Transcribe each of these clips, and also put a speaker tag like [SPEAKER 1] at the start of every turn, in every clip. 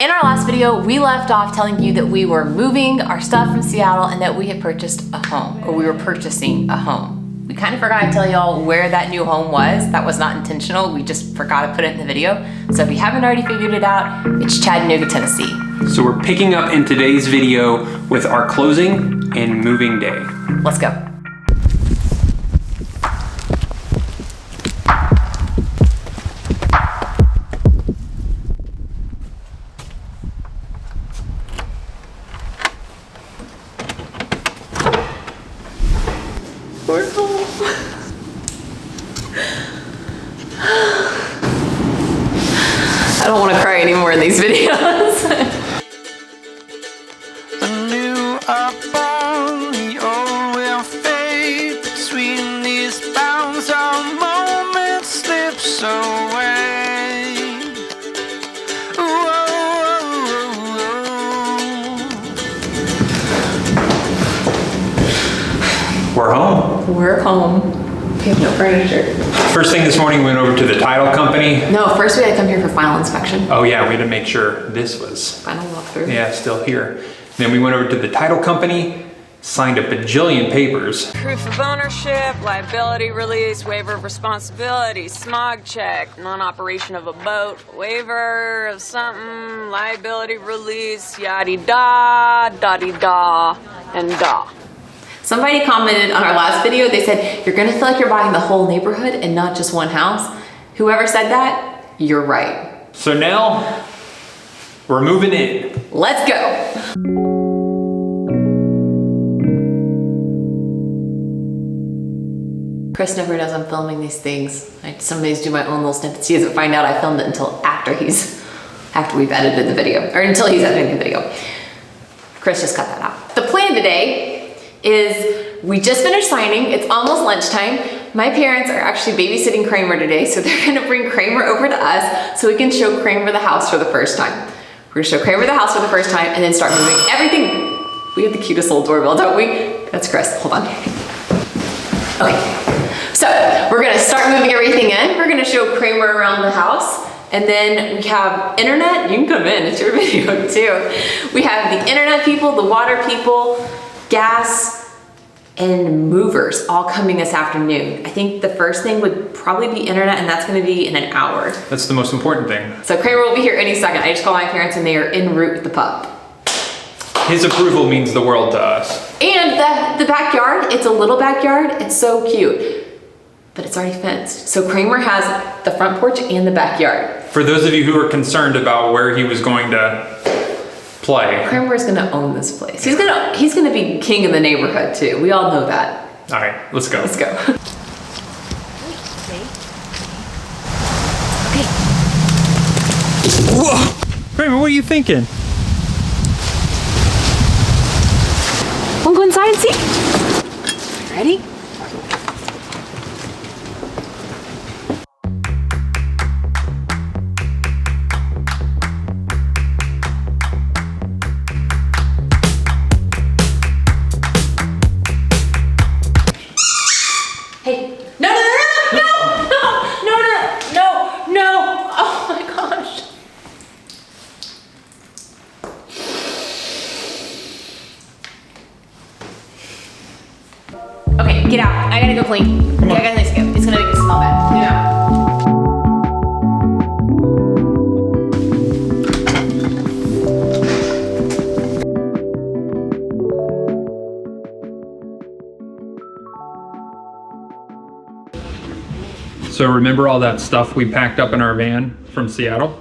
[SPEAKER 1] In our last video, we left off telling you that we were moving our stuff from Seattle and that we had purchased a home, or we were purchasing a home. We kind of forgot to tell y'all where that new home was. That was not intentional. We just forgot to put it in the video. So if you haven't already figured it out, it's Chattanooga, Tennessee.
[SPEAKER 2] So we're picking up in today's video with our closing and moving day.
[SPEAKER 1] Let's go. We're home. I don't want to cry anymore in these videos.
[SPEAKER 3] Anew upon the old will fade between these bounds. Our moment slips away.
[SPEAKER 2] We're home.
[SPEAKER 1] We're home. We have no furniture.
[SPEAKER 2] First thing this morning, we went over to the title company.
[SPEAKER 1] No, first we had to come here for final inspection.
[SPEAKER 2] Oh yeah, we had to make sure this was,
[SPEAKER 1] Final walkthrough.
[SPEAKER 2] yeah, still here. Then we went over to the title company, signed a bajillion papers.
[SPEAKER 4] Proof of ownership, liability release, waiver of responsibility, smog check, non-operation of a boat, waiver of something, liability release, yaddy-da, da-dee-da, and da.
[SPEAKER 1] Somebody commented on our last video, they said, you're gonna feel like you're buying the whole neighborhood and not just one house. Whoever said that, you're right.
[SPEAKER 2] So now, we're moving in.
[SPEAKER 1] Let's go. Chris never knows I'm filming these things. I sometimes do my own little snippets. He doesn't find out I filmed it until after we've edited the video, or until he's editing the video. Chris just cut that out. The plan today is we just finished signing. It's almost lunchtime. My parents are actually babysitting Kramer today, so they're gonna bring Kramer over to us so we can show Kramer the house for the first time. We're gonna show Kramer the house for the first time and then start moving everything. We have the cutest little doorbell, don't we? That's Chris, hold on. Okay, so we're gonna start moving everything in. We're gonna show Kramer around the house. And then we have internet. You can come in, it's your video too. We have the internet people, the water people, gas, and movers all coming this afternoon. I think the first thing would probably be internet, and that's gonna be in an hour.
[SPEAKER 2] That's the most important thing.
[SPEAKER 1] So Kramer will be here any second. I just called my parents and they are en route with the pup.
[SPEAKER 2] His approval means the world to us.
[SPEAKER 1] And the backyard, it's a little backyard. It's so cute, but it's already fenced. So Kramer has the front porch and the backyard.
[SPEAKER 2] For those of you who are concerned about where he was going to play.
[SPEAKER 1] Kramer is gonna own this place. He's gonna be king of the neighborhood too. We all know that.
[SPEAKER 2] All right, let's go.
[SPEAKER 1] Let's go.
[SPEAKER 2] Whoa! Kramer, what are you thinking?
[SPEAKER 1] Wanna go inside and see? Ready? Hey, no, oh my gosh. Okay, get out. I gotta go clean.
[SPEAKER 2] Come on.
[SPEAKER 1] I gotta go. It's gonna make it smell bad. Get out.
[SPEAKER 2] So remember all that stuff we packed up in our van from Seattle?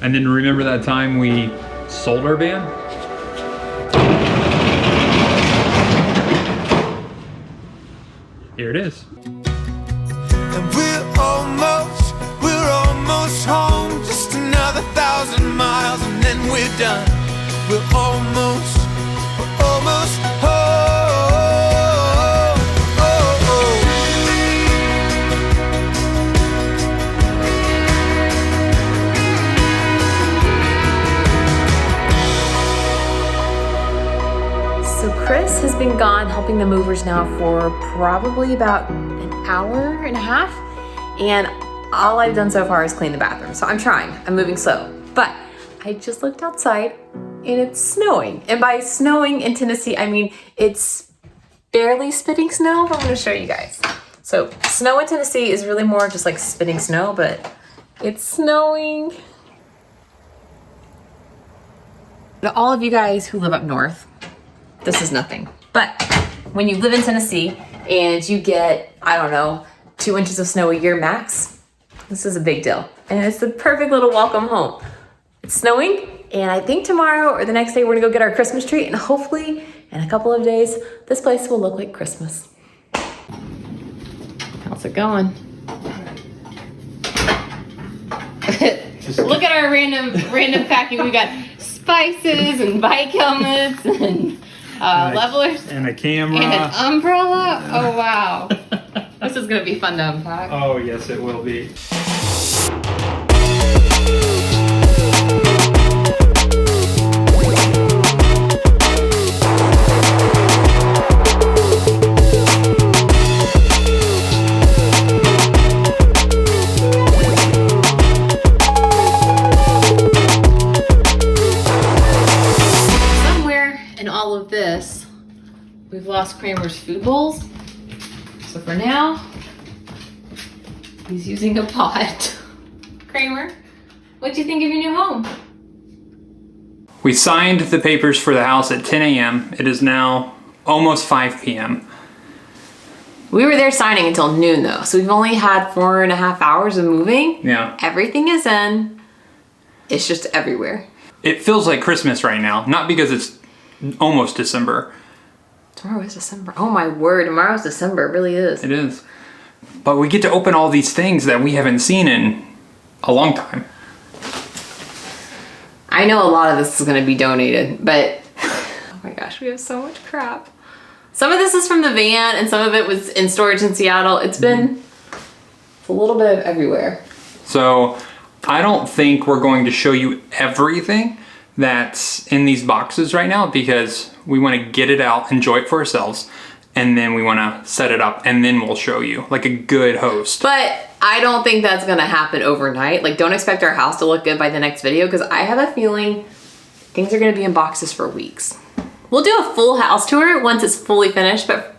[SPEAKER 2] And then remember that time we sold our van? Here it is.
[SPEAKER 3] And we're almost home. Just another 1,000 miles and then we're done. We're almost home.
[SPEAKER 1] So Chris has been gone helping the movers now for probably about an hour and a half. And all I've done so far is clean the bathroom. So I'm trying, I'm moving slow. But I just looked outside and it's snowing. And by snowing in Tennessee, I mean it's barely spitting snow, but I'm gonna show you guys. So snow in Tennessee is really more just like spitting snow, but it's snowing. To all of you guys who live up north, this is nothing. But when you live in Tennessee and you get, I don't know, 2 inches of snow a year max, this is a big deal. And it's the perfect little welcome home. It's snowing, and I think tomorrow or the next day we're gonna go get our Christmas tree, and hopefully in a couple of days, this place will look like Christmas. How's it going? Look at our random packing. We got spices and bike helmets and levelers.
[SPEAKER 2] And a camera.
[SPEAKER 1] And an umbrella. Oh, wow. This is going to be fun to unpack.
[SPEAKER 2] Oh, yes, it will be.
[SPEAKER 1] This, we've lost Kramer's food bowls. So for now, he's using a pot. Kramer, what'd you think of your new home?
[SPEAKER 2] We signed the papers for the house at 10 a.m. It is now almost 5 p.m.
[SPEAKER 1] We were there signing until noon though, so we've only had 4.5 hours of moving.
[SPEAKER 2] Yeah.
[SPEAKER 1] Everything is in. It's just everywhere.
[SPEAKER 2] It feels like Christmas right now, not because it's almost December.
[SPEAKER 1] Tomorrow is December. Oh my word, tomorrow's December. It really is.
[SPEAKER 2] It is. But we get to open all these things that we haven't seen in a long time.
[SPEAKER 1] I know a lot of this is going to be donated, but oh my gosh, we have so much crap. Some of this is from the van and some of it was in storage in Seattle. It's been a little bit of everywhere.
[SPEAKER 2] So I don't think we're going to show you everything that's in these boxes right now because we want to get it out, enjoy it for ourselves, and then we want to set it up and then we'll show you like a good host.
[SPEAKER 1] But I don't think that's going to happen overnight. Like, don't expect our house to look good by the next video because I have a feeling things are going to be in boxes for weeks. We'll do a full house tour once it's fully finished, but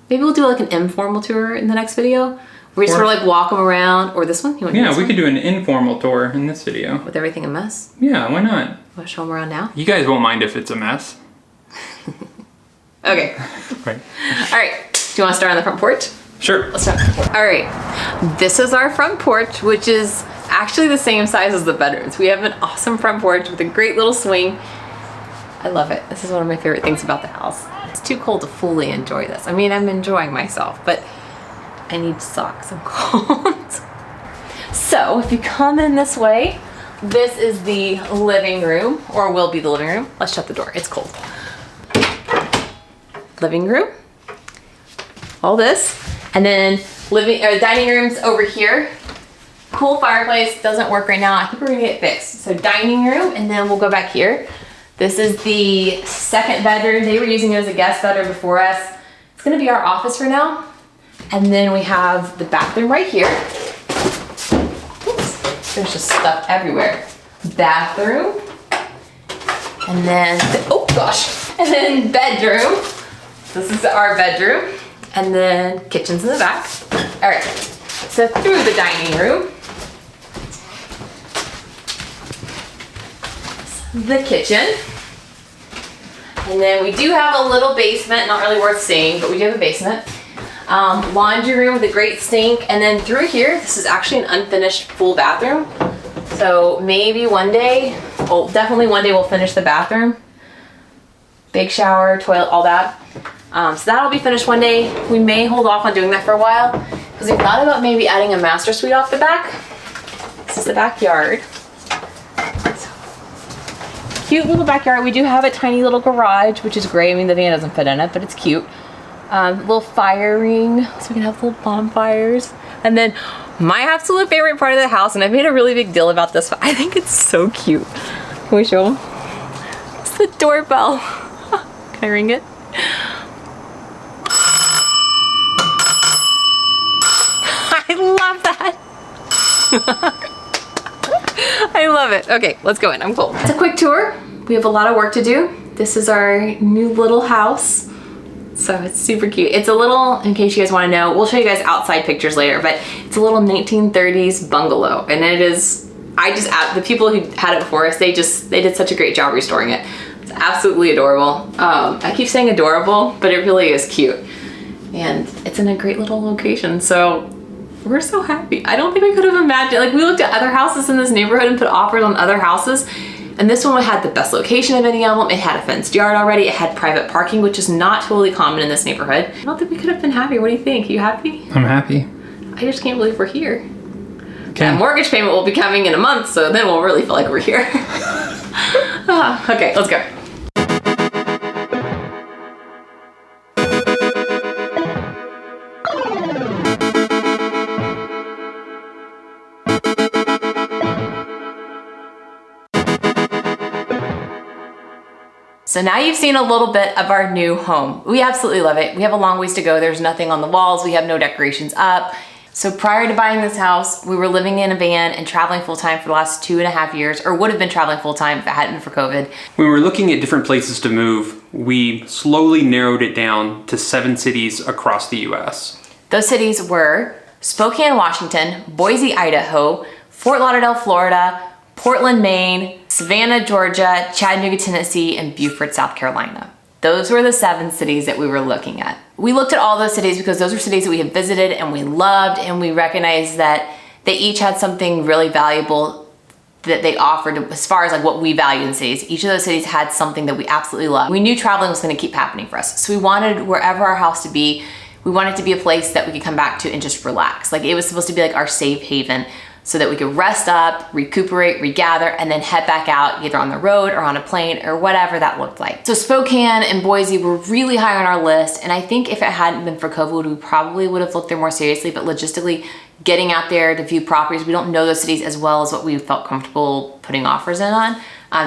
[SPEAKER 1] maybe we'll do like an informal tour in the next video. We just sort of like walk them around, or this one? You want
[SPEAKER 2] yeah, we could do an informal tour in this video.
[SPEAKER 1] With everything a mess?
[SPEAKER 2] Yeah, why not?
[SPEAKER 1] Want to show them around now?
[SPEAKER 2] You guys won't mind if it's a mess.
[SPEAKER 1] Okay.
[SPEAKER 2] Right.
[SPEAKER 1] All right. Do you want to start on the front porch?
[SPEAKER 2] Sure.
[SPEAKER 1] Let's start. All right. This is our front porch, which is actually the same size as the bedrooms. We have an awesome front porch with a great little swing. I love it. This is one of my favorite things about the house. It's too cold to fully enjoy this. I mean, I'm enjoying myself, but I need socks. I'm cold. So if you come in this way, this is the living room, or will be the living room. Let's shut the door. It's cold. Living room. All this, and then dining room's over here. Cool fireplace. Doesn't work right now. I think we're gonna get it fixed. So dining room, and then we'll go back here. This is the second bedroom. They were using it as a guest bedroom before us. It's gonna be our office for now. And then we have the bathroom right here. Oops, there's just stuff everywhere. Bathroom. And then, oh gosh. And then bedroom. This is our bedroom. And then kitchen's in the back. All right, so through the dining room. The kitchen. And then we do have a little basement, not really worth saying, but we do have a basement. Laundry room with a great sink. And then through here, this is actually an unfinished full bathroom. So maybe one day, well, definitely one day we'll finish the bathroom. Big shower, toilet, all that. So that'll be finished one day. We may hold off on doing that for a while because we thought about maybe adding a master suite off the back. This is the backyard. So, cute little backyard. We do have a tiny little garage, which is great. I mean, the van doesn't fit in it, but it's cute. Little fire ring, so we can have little bonfires. And then my absolute favorite part of the house, and I've made a really big deal about this, but I think it's so cute. Can we show them? It's the doorbell. Can I ring it? I love that. I love it. Okay, let's go in. I'm cold. It's a quick tour. We have a lot of work to do. This is our new little house. So it's super cute. It's a little, in case you guys want to know, we'll show you guys outside pictures later, but it's a little 1930s bungalow. And it is, the people who had it before us, they did such a great job restoring it. It's absolutely adorable. I keep saying adorable, but it really is cute. And it's in a great little location. So we're so happy. I don't think we could have imagined, like we looked at other houses in this neighborhood and put offers on other houses. And this one had the best location of any of them. It had a fenced yard already. It had private parking, which is not totally common in this neighborhood. I don't think we could have been happy. What do you think? You happy?
[SPEAKER 2] I'm happy.
[SPEAKER 1] I just can't believe we're here.
[SPEAKER 2] Okay.
[SPEAKER 1] That mortgage payment will be coming in a month, so then we'll really feel like we're here. Okay, let's go. So now you've seen a little bit of our new home. We absolutely love it. We have a long ways to go. There's nothing on the walls. We have no decorations up. So prior to buying this house, we were living in a van and traveling full-time for the last 2.5 years, or would have been traveling full-time if it hadn't been for COVID.
[SPEAKER 2] When we were looking at different places to move, we slowly narrowed it down to 7 cities across the US.
[SPEAKER 1] Those cities were Spokane, Washington, Boise, Idaho, Fort Lauderdale, Florida, Portland, Maine, Savannah, Georgia, Chattanooga, Tennessee, and Beaufort, South Carolina. Those were the 7 cities that we were looking at. We looked at all those cities because those were cities that we had visited and we loved, and we recognized that they each had something really valuable that they offered as far as like what we value in cities. Each of those cities had something that we absolutely loved. We knew traveling was gonna keep happening for us. So we wanted wherever our house to be, we wanted it to be a place that we could come back to and just relax. Like it was supposed to be like our safe haven, so that we could rest up, recuperate, regather, and then head back out either on the road or on a plane or whatever that looked like. So Spokane and Boise were really high on our list, and I think if it hadn't been for COVID, we probably would have looked there more seriously, but logistically, getting out there to view properties, we don't know those cities as well as what we felt comfortable putting offers in on,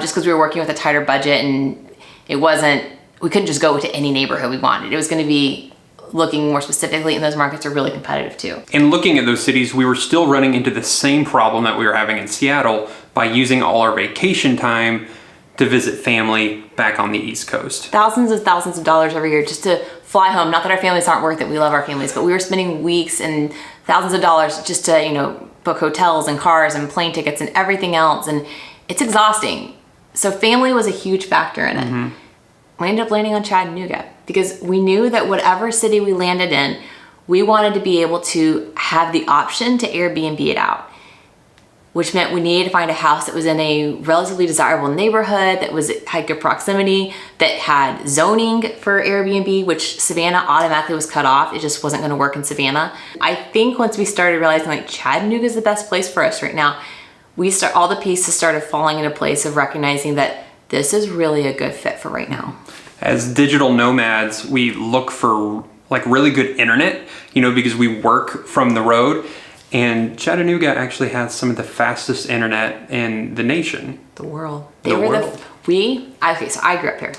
[SPEAKER 1] just because we were working with a tighter budget and we couldn't just go to any neighborhood we wanted. It was gonna be looking more specifically, and those markets are really competitive too.
[SPEAKER 2] And looking at those cities, we were still running into the same problem that we were having in Seattle by using all our vacation time to visit family back on the East Coast.
[SPEAKER 1] Thousands of dollars every year just to fly home. Not that our families aren't worth it, we love our families, but we were spending weeks and thousands of dollars just to, book hotels and cars and plane tickets and everything else, and it's exhausting. So family was a huge factor in it. Mm-hmm. We ended up landing on Chattanooga because we knew that whatever city we landed in, we wanted to be able to have the option to Airbnb it out, which meant we needed to find a house that was in a relatively desirable neighborhood, that had good proximity, that had zoning for Airbnb, which Savannah automatically was cut off. It just wasn't gonna work in Savannah. I think once we started realizing like Chattanooga is the best place for us right now, all the pieces started falling into place of recognizing that this is really a good fit for right now.
[SPEAKER 2] As digital nomads, we look for like really good internet, because we work from the road, and Chattanooga actually has some of the fastest internet in the nation.
[SPEAKER 1] The world.
[SPEAKER 2] So
[SPEAKER 1] I grew up here.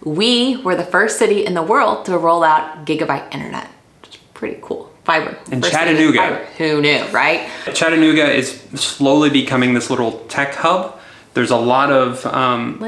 [SPEAKER 1] We were the first city in the world to roll out gigabyte internet, which is pretty cool. Fiber.
[SPEAKER 2] In Chattanooga.
[SPEAKER 1] Fiber. Who knew, right?
[SPEAKER 2] Chattanooga is slowly becoming this little tech hub. There's a lot of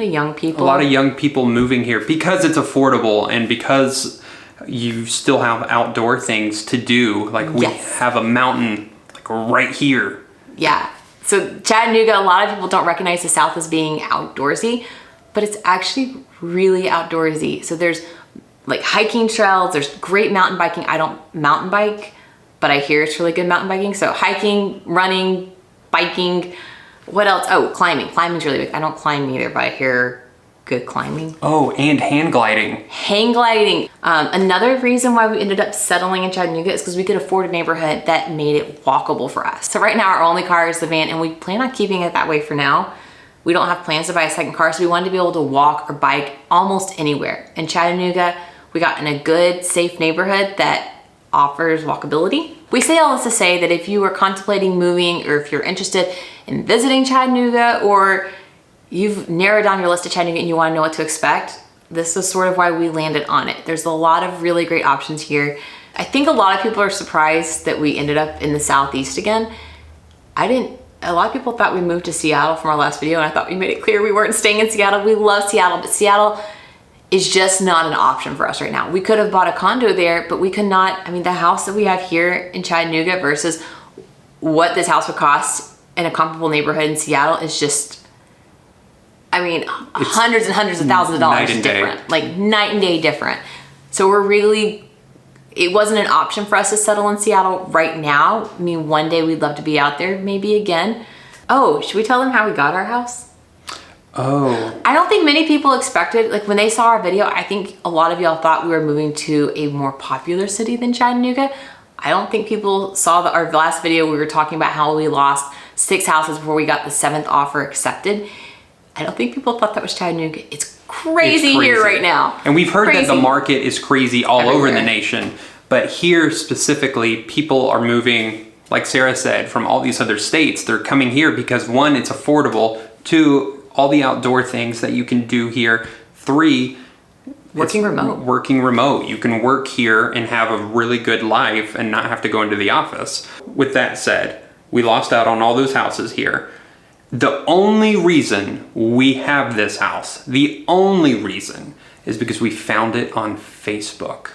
[SPEAKER 1] young people
[SPEAKER 2] moving here because it's affordable and because you still have outdoor things to do. Like we have a mountain like right here.
[SPEAKER 1] Yeah. So Chattanooga, a lot of people don't recognize the South as being outdoorsy, but it's actually really outdoorsy. So there's like hiking trails, there's great mountain biking. I don't mountain bike, but I hear it's really good mountain biking. So hiking, running, biking. What else? Oh, climbing. Climbing's really big. I don't climb either, but I hear good climbing.
[SPEAKER 2] Oh, and hang gliding.
[SPEAKER 1] Hang gliding. Another reason why we ended up settling in Chattanooga is because we could afford a neighborhood that made it walkable for us. So right now our only car is the van, and we plan on keeping it that way for now. We don't have plans to buy a second car, so we wanted to be able to walk or bike almost anywhere. In Chattanooga, we got in a good, safe neighborhood that offers walkability. We say all this to say that if you are contemplating moving, or if you're interested in visiting Chattanooga, or you've narrowed down your list of Chattanooga and you want to know what to expect, this is sort of why we landed on it. There's a lot of really great options here. I think a lot of people are surprised that we ended up in the Southeast again. I didn't a lot of people thought we moved to Seattle from our last video, and I thought we made it clear we weren't staying in Seattle. We love Seattle, but Seattle is just not an option for us right now. We could have bought a condo there, but we could not. I mean, the house that we have here in Chattanooga versus what this house would cost in a comparable neighborhood in Seattle is just, I mean, hundreds and hundreds of thousands of dollars different. Like night and day different. So it wasn't an option for us to settle in Seattle right now. I mean, one day we'd love to be out there, maybe again. Oh, should we tell them how we got our house?
[SPEAKER 2] Oh.
[SPEAKER 1] I don't think many people expected, like when they saw our video, I think a lot of y'all thought we were moving to a more popular city than Chattanooga. I don't think people saw our last video. We were talking about how we lost 6 houses before we got the 7th offer accepted. I don't think people thought that was Chattanooga. It's crazy here right now.
[SPEAKER 2] And we've heard that the market is crazy all over the nation. But here specifically, people are moving, like Sarah said, from all these other states. They're coming here because 1, it's affordable. 2, all the outdoor things that you can do here. 3,
[SPEAKER 1] working remote.
[SPEAKER 2] Working remote. You can work here and have a really good life and not have to go into the office. With that said, we lost out on all those houses here. The only reason we have this house, the only reason, is because we found it on Facebook.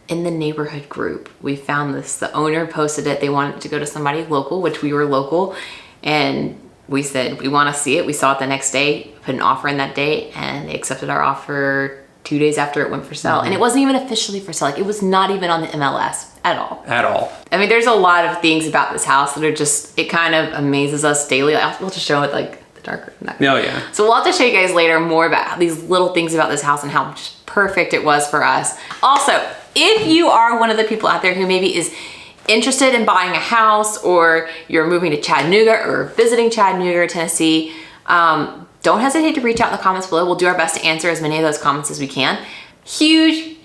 [SPEAKER 1] In the neighborhood group, we found this. The owner posted it. They wanted it to go to somebody local, which we were local. And we said, we want to see it. We saw it the next day, put an offer in that day, and they accepted our offer 2 days after it went for sale. And it wasn't even officially for sale. Like, it was not even on the MLS at all.
[SPEAKER 2] At all.
[SPEAKER 1] I mean, there's a lot of things about this house that are just, it kind of amazes us daily. We'll just show it like the darker.
[SPEAKER 2] Oh yeah.
[SPEAKER 1] So we'll have to show you guys later more about these little things about this house and how just perfect it was for us. Also, if you are one of the people out there who maybe is interested in buying a house, or you're moving to Chattanooga or visiting Chattanooga or Tennessee, don't hesitate to reach out in the comments below. We'll do our best to answer as many of those comments as we can. Huge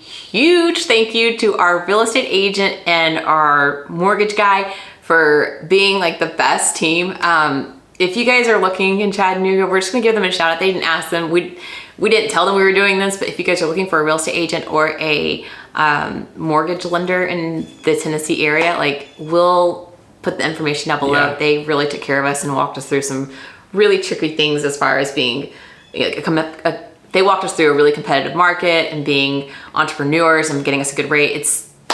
[SPEAKER 1] thank you to our real estate agent and our mortgage guy for being like the best team. If you guys are looking in Chattanooga, we're just gonna give them a shout out. They didn't ask them. We didn't tell them we were doing this, but if you guys are looking for a real estate agent or a mortgage lender in the Tennessee area, like, we'll put the information down below.
[SPEAKER 2] Yeah.
[SPEAKER 1] They really took care of us and walked us through some really tricky things as far as being, they walked us through a really competitive market and being entrepreneurs and getting us a good rate.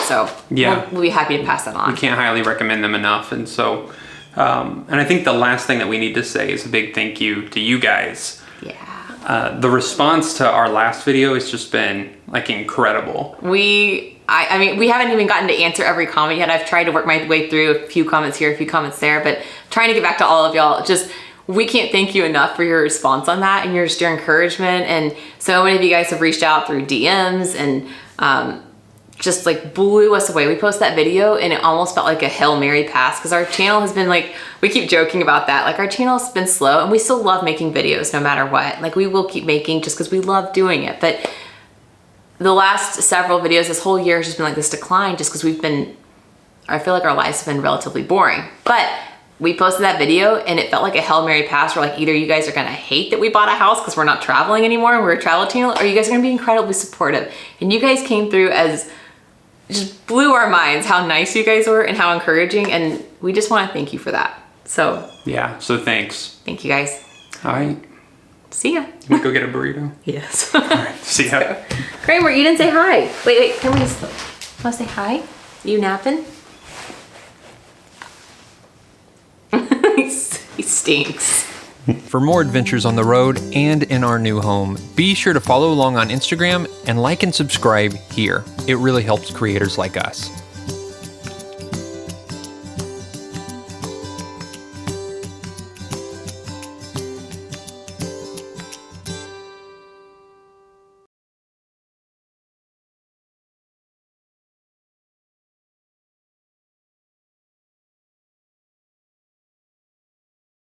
[SPEAKER 1] We'll be happy to pass that on.
[SPEAKER 2] We can't highly recommend them enough. And so, and I think the last thing that we need to say is a big thank you to you guys.
[SPEAKER 1] Yeah.
[SPEAKER 2] The response to our last video has just been like incredible.
[SPEAKER 1] I mean, we haven't even gotten to answer every comment yet. I've tried to work my way through a few comments here, a few comments there, but trying to get back to all of y'all. We can't thank you enough for your response on that and your encouragement. And so many of you guys have reached out through DMs and just like blew us away. We posted that video and it almost felt like a Hail Mary pass, because our channel has been like, we keep joking about that. Like, our channel's been slow and we still love making videos no matter what. Like, we will keep making just because we love doing it. But the last several videos, this whole year has just been like this decline, just because I feel like our lives have been relatively boring. But we posted that video and it felt like a Hail Mary pass, where like, either you guys are gonna hate that we bought a house because we're not traveling anymore and we're a travel channel, or you guys are gonna be incredibly supportive. And you guys came through as, just blew our minds how nice you guys were and how encouraging, and we just want to thank you for that. So
[SPEAKER 2] yeah, so thanks.
[SPEAKER 1] Thank you guys.
[SPEAKER 2] All right.
[SPEAKER 1] See ya.
[SPEAKER 2] Can we go get a burrito?
[SPEAKER 1] Yes.
[SPEAKER 2] All right. See ya.
[SPEAKER 1] Kramer, you didn't say hi. Wait, can we want to say hi? You napping? He stinks.
[SPEAKER 5] For more adventures on the road and in our new home, be sure to follow along on Instagram and like and subscribe here. It really helps creators like us.